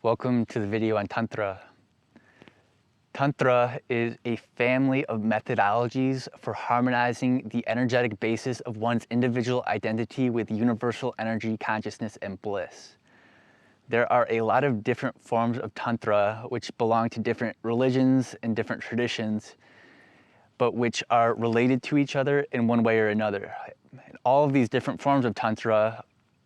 Welcome to the video on Tantra. Tantra is a family of methodologies for harmonizing the energetic basis of one's individual identity with universal energy, consciousness, and bliss. There are a lot of different forms of Tantra which belong to different religions and different traditions, but which are related to each other in one way or another. All of these different forms of Tantra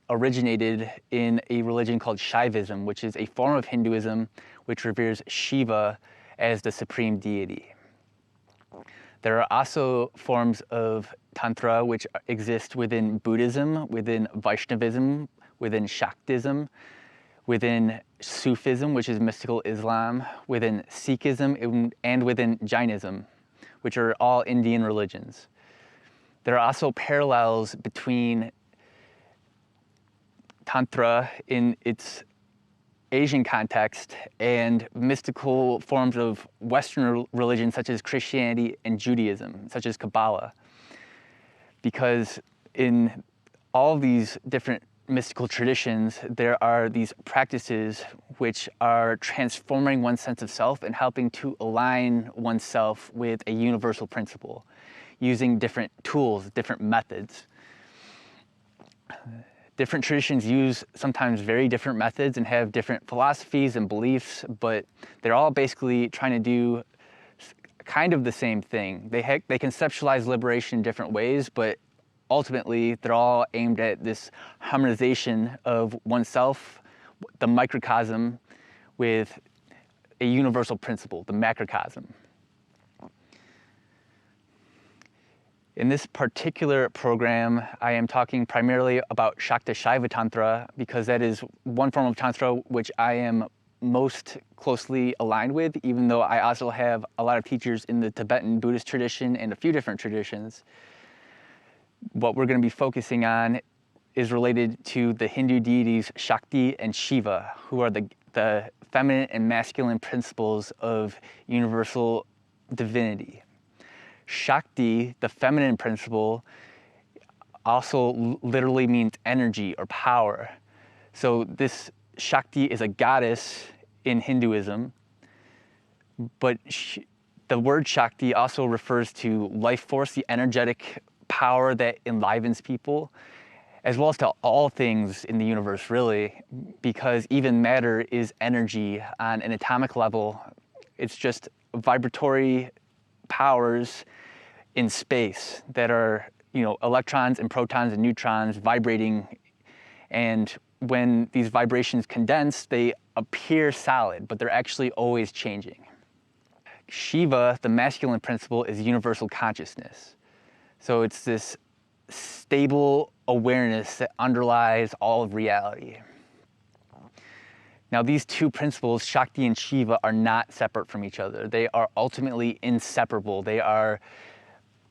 originated in a religion called Shaivism, which is a form of Hinduism which reveres Shiva as the supreme deity. There are also forms of Tantra which exist within Buddhism, within Vaishnavism, within Shaktism, within Sufism, which is mystical Islam, within Sikhism, and within Jainism, which are all Indian religions. There are also parallels between Tantra in its Asian context and mystical forms of Western religion such as Christianity and Judaism, such as Kabbalah. Because in all of these different mystical traditions, there are these practices which are transforming one's sense of self and helping to align oneself with a universal principle, using different tools, different methods. Different traditions use sometimes very different methods and have different philosophies and beliefs, but they're all basically trying to do kind of the same thing. They conceptualize liberation in different ways, but ultimately they're all aimed at this harmonization of oneself, the microcosm, with a universal principle, the macrocosm. In this particular program, I am talking primarily about Shakti Shiva Tantra because that is one form of Tantra which I am most closely aligned with, even though I also have a lot of teachers in the Tibetan Buddhist tradition and a few different traditions. What we're going to be focusing on is related to the Hindu deities Shakti and Shiva, who are the feminine and masculine principles of universal divinity. Shakti, the feminine principle, also literally means energy or power. So this Shakti is a goddess in Hinduism, but the word Shakti also refers to life force, the energetic power that enlivens people, as well as to all things in the universe, really, because even matter is energy on an atomic level. It's just vibratory powers in space that are, electrons and protons and neutrons vibrating, and when these vibrations condense, they appear solid, but they're actually always changing. Shiva, the masculine principle, is universal consciousness. So it's this stable awareness that underlies all of reality. Now, these two principles, Shakti and Shiva, are not separate from each other. They are ultimately inseparable. They are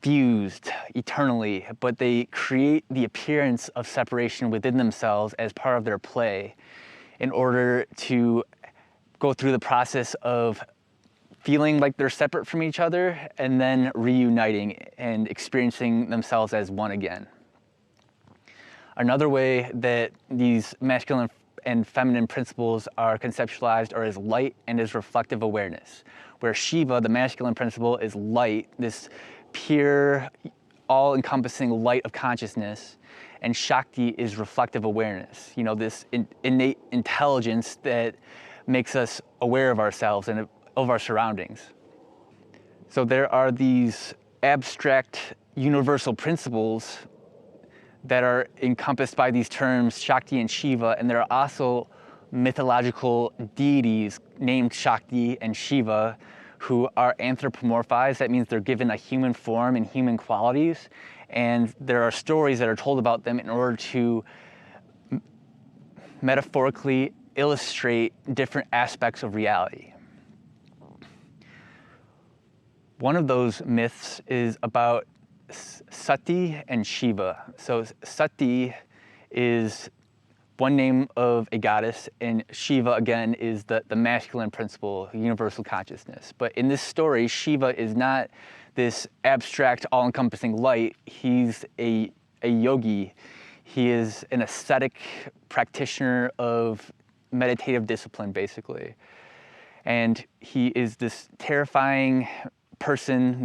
fused eternally, but they create the appearance of separation within themselves as part of their play in order to go through the process of feeling like they're separate from each other and then reuniting and experiencing themselves as one again. Another way that these masculine and feminine principles are conceptualized are as light and as reflective awareness, where Shiva, the masculine principle, is light, this pure, all-encompassing light of consciousness, and Shakti is reflective awareness, this innate intelligence that makes us aware of ourselves and of our surroundings. So there are these abstract universal principles that are encompassed by these terms Shakti and Shiva, and there are also mythological deities named Shakti and Shiva who are anthropomorphized. That means they're given a human form and human qualities, and there are stories that are told about them in order to metaphorically illustrate different aspects of reality. One of those myths is about Sati and Shiva. So Sati is one name of a goddess, and Shiva, again, is the masculine principle, universal consciousness. But in this story, Shiva is not this abstract, all-encompassing light. He's a yogi. He is an ascetic practitioner of meditative discipline, basically. And he is this terrifying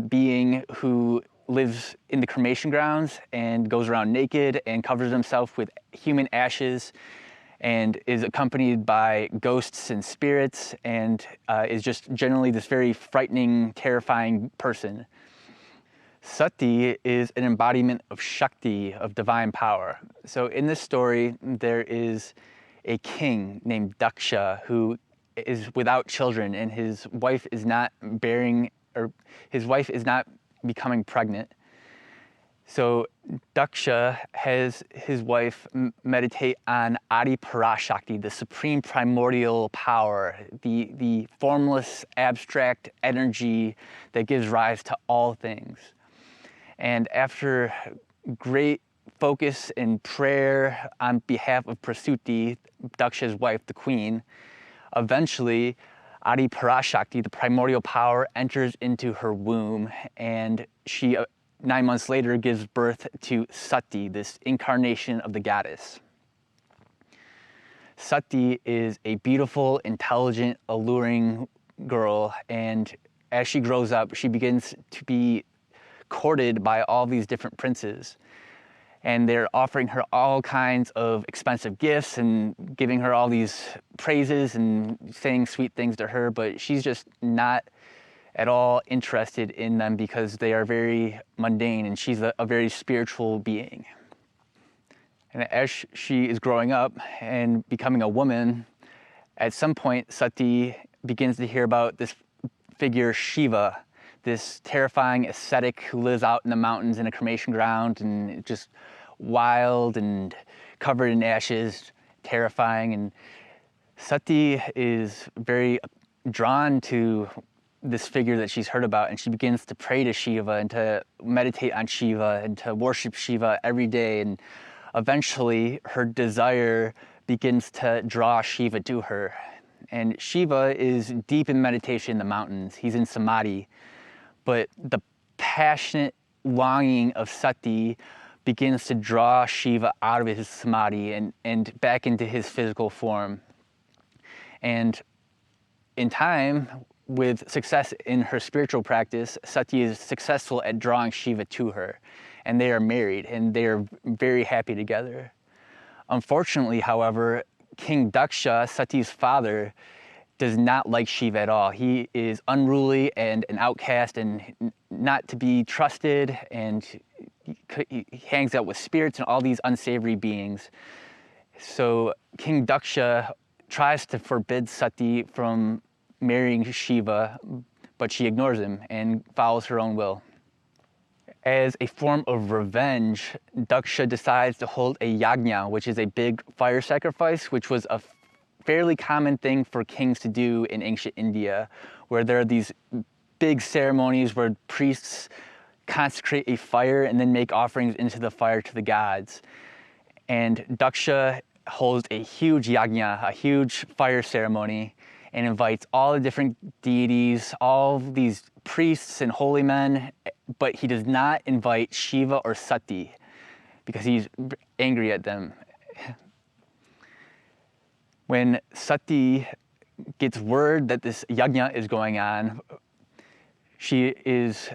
being who lives in the cremation grounds and goes around naked and covers himself with human ashes and is accompanied by ghosts and spirits and is just generally this very frightening, terrifying person. Sati is an embodiment of Shakti, of divine power. So in this story, there is a king named Daksha who is without children, and his wife is not becoming pregnant. So Daksha has his wife meditate on Adi Parashakti, the supreme primordial power, the formless abstract energy that gives rise to all things. And after great focus and prayer on behalf of Prasuti, Daksha's wife, the queen, eventually Adi Parashakti, the primordial power, enters into her womb, and she 9 months later gives birth to Sati, this incarnation of the goddess. Sati is a beautiful, intelligent, alluring girl, and as she grows up, she begins to be courted by all these different princes. And they're offering her all kinds of expensive gifts and giving her all these praises and saying sweet things to her, but she's just not at all interested in them because they are very mundane and she's a very spiritual being. And as she is growing up and becoming a woman, at some point Sati begins to hear about this figure Shiva, this terrifying ascetic who lives out in the mountains in a cremation ground and just wild and covered in ashes, terrifying. And Sati is very drawn to this figure that she's heard about, and she begins to pray to Shiva and to meditate on Shiva and to worship Shiva every day. And eventually her desire begins to draw Shiva to her. And Shiva is deep in meditation in the mountains. He's in samadhi. But the passionate longing of Sati begins to draw Shiva out of his samadhi and back into his physical form. And in time, with success in her spiritual practice, Sati is successful at drawing Shiva to her, and they are married, and they are very happy together. Unfortunately, however, King Daksha, Sati's father, does not like Shiva at all. He is unruly and an outcast and not to be trusted, and he hangs out with spirits and all these unsavory beings. So King Daksha tries to forbid Sati from marrying Shiva, but she ignores him and follows her own will. As a form of revenge, Daksha decides to hold a yajna, which is a big fire sacrifice, which was a fairly common thing for kings to do in ancient India, where there are these big ceremonies where priests consecrate a fire and then make offerings into the fire to the gods. And Daksha holds a huge yajna, a huge fire ceremony, and invites all the different deities, all these priests and holy men, but he does not invite Shiva or Sati because he's angry at them. When Sati gets word that this yajna is going on, she is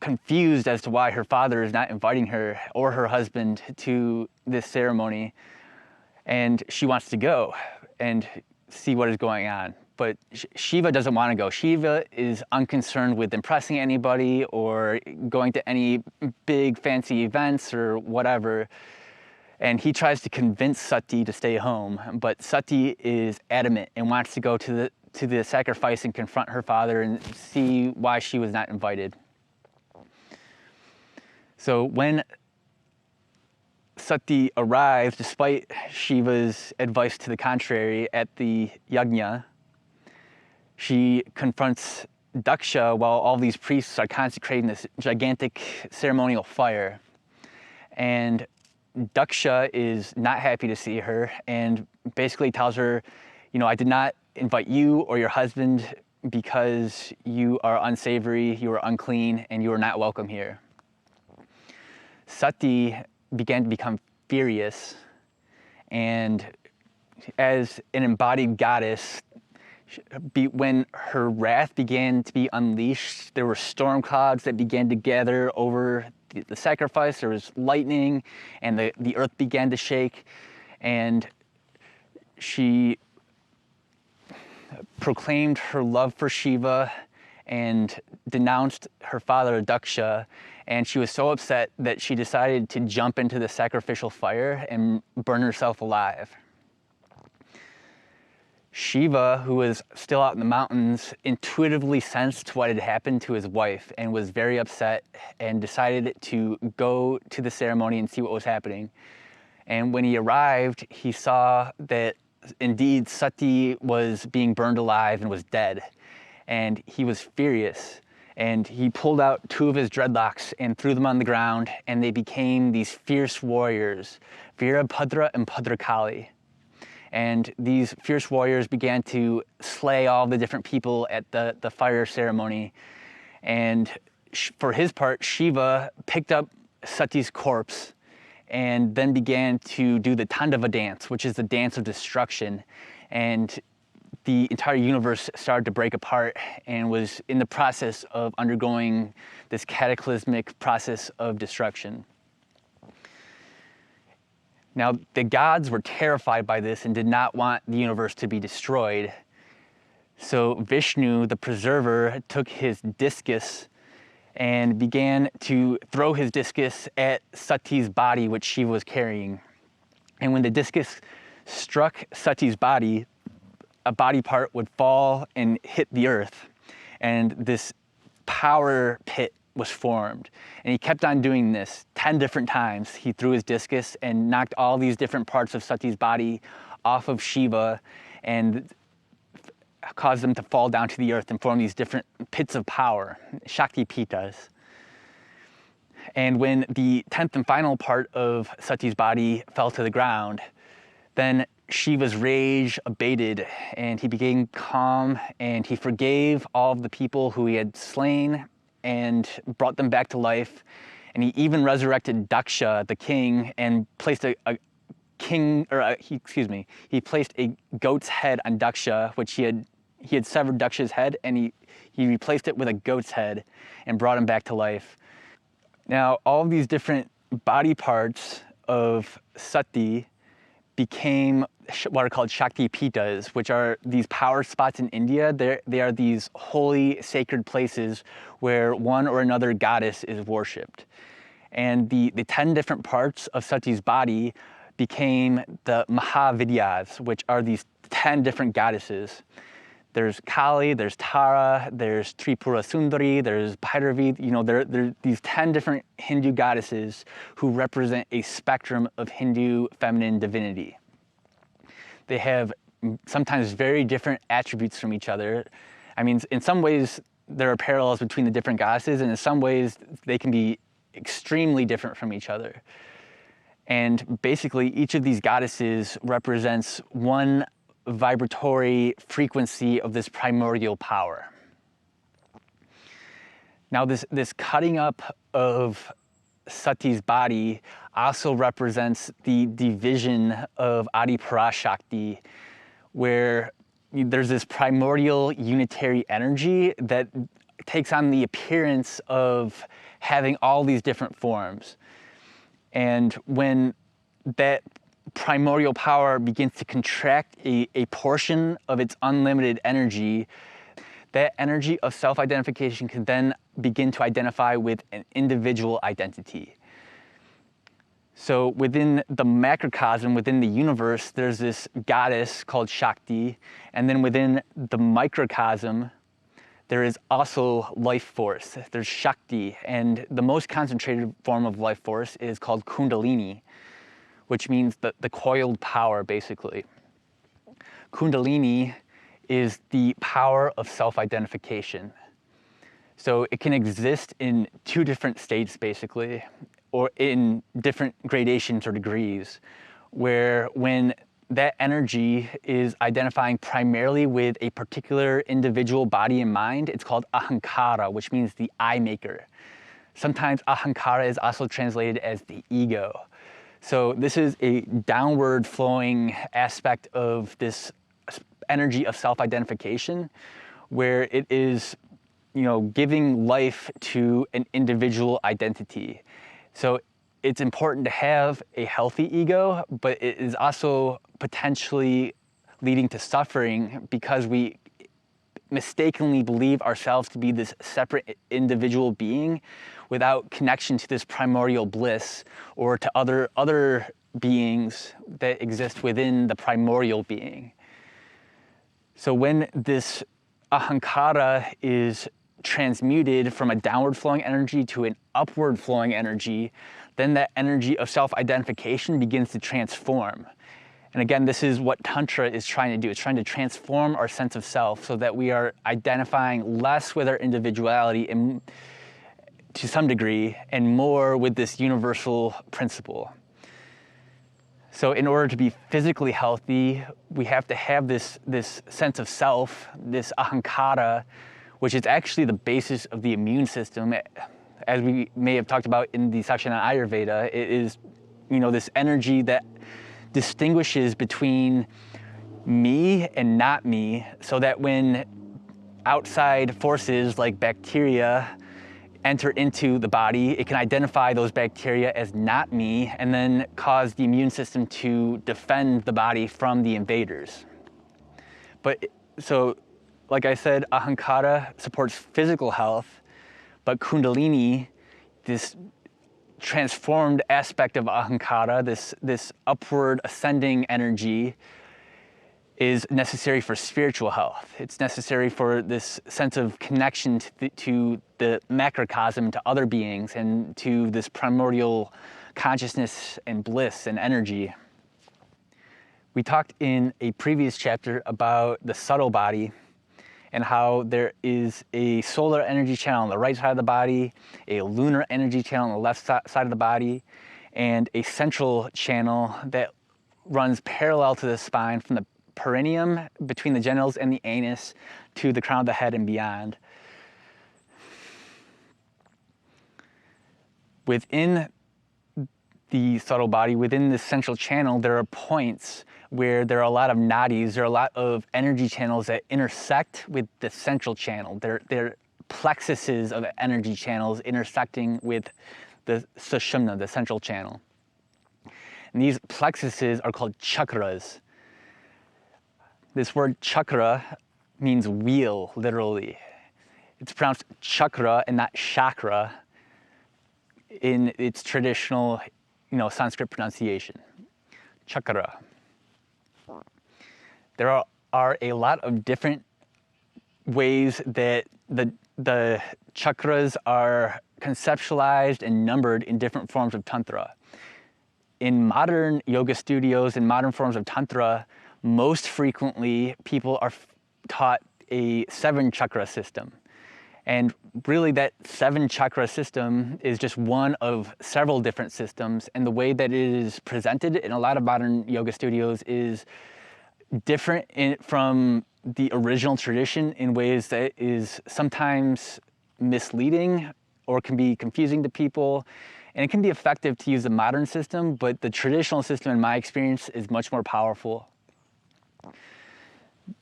confused as to why her father is not inviting her or her husband to this ceremony, and she wants to go and see what is going on. But Shiva doesn't want to go. Shiva is unconcerned with impressing anybody or going to any big fancy events or whatever. And he tries to convince Sati to stay home, but Sati is adamant and wants to go to the sacrifice and confront her father and see why she was not invited. So when Sati arrives, despite Shiva's advice to the contrary, at the yajna, she confronts Daksha while all these priests are consecrating this gigantic ceremonial fire. And Daksha is not happy to see her and basically tells her, I did not invite you or your husband because you are unsavory, you are unclean, and you are not welcome here. Sati began to become furious, and as an embodied goddess, when her wrath began to be unleashed, there were storm clouds that began to gather over the sacrifice. There was lightning, and the earth began to shake, and she proclaimed her love for Shiva and denounced her father Daksha, and she was so upset that she decided to jump into the sacrificial fire and burn herself alive. Shiva, who was still out in the mountains, intuitively sensed what had happened to his wife and was very upset and decided to go to the ceremony and see what was happening. And when he arrived, he saw that indeed Sati was being burned alive and was dead. And he was furious. And he pulled out two of his dreadlocks and threw them on the ground, and they became these fierce warriors, Virabhadra and Bhadrakali. And these fierce warriors began to slay all the different people at the fire ceremony. And for his part, Shiva picked up Sati's corpse and then began to do the Tandava dance, which is the dance of destruction. And the entire universe started to break apart and was in the process of undergoing this cataclysmic process of destruction. Now, the gods were terrified by this and did not want the universe to be destroyed. So Vishnu, the preserver, took his discus and began to throw his discus at Sati's body, which she was carrying. And when the discus struck Sati's body, a body part would fall and hit the earth. And this power pit was formed. And he kept on doing this 10 different times. He threw his discus and knocked all these different parts of Sati's body off of Shiva and caused them to fall down to the earth and form these different pits of power, Shakti Pitas. And when the 10th and final part of Sati's body fell to the ground, then Shiva's rage abated and he became calm, and he forgave all of the people who he had slain and brought them back to life. And he even resurrected Daksha, the king, and placed he placed a goat's head on Daksha, which he had severed Daksha's head, and he replaced it with a goat's head and brought him back to life. Now, all of these different body parts of Sati became what are called Shakti Pitas, which are these power spots in India. They are these holy, sacred places where one or another goddess is worshipped. And the 10 different parts of Sati's body became the Mahavidyas, which are these 10 different goddesses. There's Kali, there's Tara, there's Tripura Sundari, there's Bhairavi. There are these 10 different Hindu goddesses who represent a spectrum of Hindu feminine divinity. They have sometimes very different attributes from each other. I mean, in some ways, there are parallels between the different goddesses, and in some ways, they can be extremely different from each other. And basically, each of these goddesses represents one vibratory frequency of this primordial power. Now, this cutting up of Sati's body also represents the division of Adi Parashakti, where there's this primordial unitary energy that takes on the appearance of having all these different forms. And when that primordial power begins to contract a portion of its unlimited energy, that energy of self-identification can then begin to identify with an individual identity. So within the macrocosm, within the universe, there's this goddess called Shakti, and then within the microcosm, there is also life force. There's Shakti, and the most concentrated form of life force is called Kundalini, which means the coiled power, basically. Kundalini is the power of self-identification. So it can exist in two different states, basically, or in different gradations or degrees, where when that energy is identifying primarily with a particular individual body and mind, it's called ahankara, which means the I maker. Sometimes ahankara is also translated as the ego. So this is a downward flowing aspect of this energy of self-identification, where it is, giving life to an individual identity. So it's important to have a healthy ego, but it is also potentially leading to suffering because we mistakenly believe ourselves to be this separate individual being without connection to this primordial bliss or to other beings that exist within the primordial being. So when this ahankara is transmuted from a downward flowing energy to an upward flowing energy, then that energy of self-identification begins to transform. And again, this is what Tantra is trying to do. It's trying to transform our sense of self so that we are identifying less with our individuality and, to some degree, and more with this universal principle. So in order to be physically healthy, we have to have this sense of self, this ahankara, which is actually the basis of the immune system. As we may have talked about in the section on Ayurveda, it is, this energy that distinguishes between me and not me, so that when outside forces like bacteria enter into the body, it can identify those bacteria as not me and then cause the immune system to defend the body from the invaders. But so, like I said, ahankara supports physical health, but Kundalini, this transformed aspect of ahankara, this upward ascending energy, is necessary for spiritual health. It's necessary for this sense of connection to the macrocosm, to other beings, and to this primordial consciousness and bliss and energy. We talked in a previous chapter about the subtle body and how there is a solar energy channel on the right side of the body, a lunar energy channel on the left side of the body, and a central channel that runs parallel to the spine from the perineum between the genitals and the anus to the crown of the head and beyond. Within the subtle body, within this central channel, there are points where there are a lot of nadis, there are a lot of energy channels that intersect with the central channel. They're plexuses of energy channels intersecting with the sushumna, the central channel. And these plexuses are called chakras. This word chakra means wheel, literally. It's pronounced chakra and not chakra in its traditional, Sanskrit pronunciation. Chakra. There are a lot of different ways that the chakras are conceptualized and numbered in different forms of Tantra. In modern yoga studios and modern forms of Tantra, most frequently people are taught a 7-chakra system. And really that 7-chakra system is just one of several different systems, and the way that it is presented in a lot of modern yoga studios is different from the original tradition in ways that is sometimes misleading or can be confusing to people. And it can be effective to use the modern system, but the traditional system, in my experience, is much more powerful.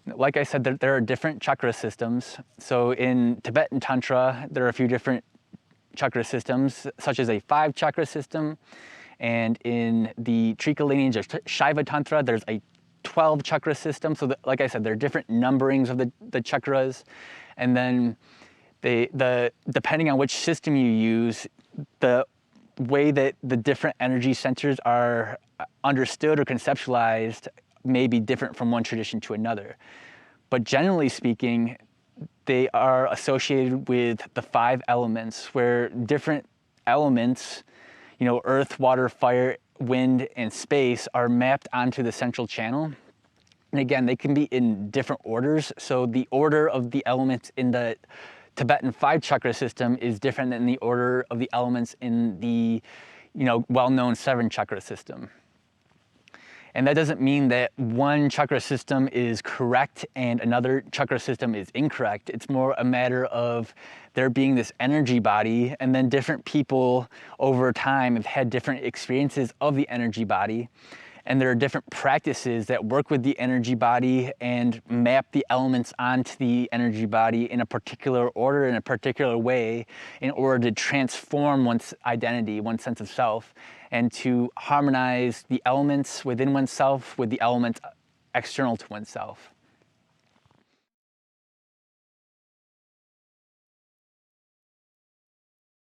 Like I said, there are different chakra systems. So in Tibetan Tantra, there are a few different chakra systems, such as a 5-chakra system. And in the Trika lineage of Shiva Tantra, there's a 12-chakra system. So like I said, there are different numberings of the chakras. And then depending on which system you use, the way that the different energy centers are understood or conceptualized may be different from one tradition to another. But generally speaking, they are associated with the 5 elements, where different elements, earth, water, fire, wind, and space are mapped onto the central channel. And again, they can be in different orders. So the order of the elements in the Tibetan 5-chakra system is different than the order of the elements in the, well-known 7-chakra system. And that doesn't mean that one chakra system is correct and another chakra system is incorrect. It's more a matter of there being this energy body, and then different people over time have had different experiences of the energy body. And there are different practices that work with the energy body and map the elements onto the energy body in a particular order, in a particular way, in order to transform one's identity, one's sense of self, and to harmonize the elements within oneself with the elements external to oneself.